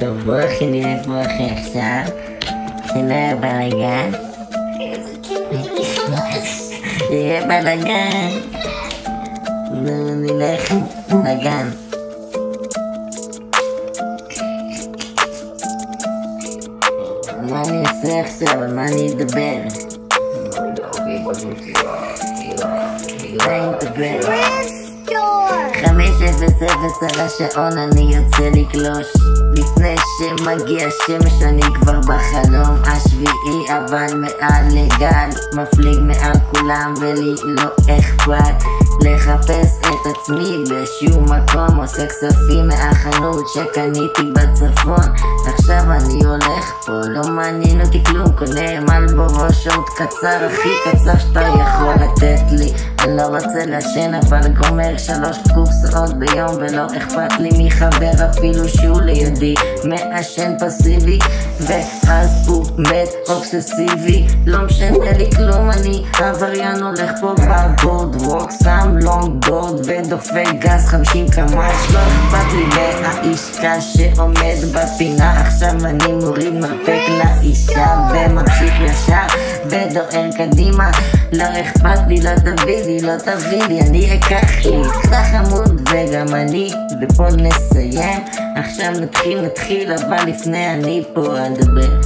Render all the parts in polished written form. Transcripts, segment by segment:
טוב, בואו הכי נראה פה אחי עכשיו. שנראה בלגן. יהיה בלגן. נלך לגן. מה אני אעשה עכשיו? על מה אני אדבר? מה אני אדבר? 5:00 על השעון אני יוצא לקלוש. לפני שמגיע שמש אני כבר בחלום השביעי, אבל מעל לגל מפליג מעל כולם ולי לא אכפת לחפש את עצמי באיזשהו מקום. עושה כספים מהחנות שקניתי בצפון. עכשיו אני הולך פה, לא מעניין אותי כלום. קונה מלבורו שוט קצר, הכי קצר שאתה יכול לתת לי. אני לא רוצה לעשן אבל גומר 3 קופסאות ביום ולא אכפת לי מחבר אפילו שהוא לידי מעשן פסיבי, ואז הוא מת אובססיבי. לא משנה לי כלום, אני עבריין הולך פה בבורד ווק, שם לונג בורד ודופק גז 50 קמ"ש. לא אכפת לי מהאישקה שעומד בפינה. עכשיו אני מוריד מרפק לאישה וממשיך ישר ודוהר קדימה. לא אכפת לי, לא תביא לי, לא תביא לי, אני אקח לי אתה חמוד וגם אני, ופה נסיים. עכשיו נתחיל, אבל לפני אני פה אדבר.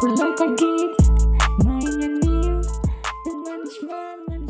אולי תגיד מה העניינים ומה נשמע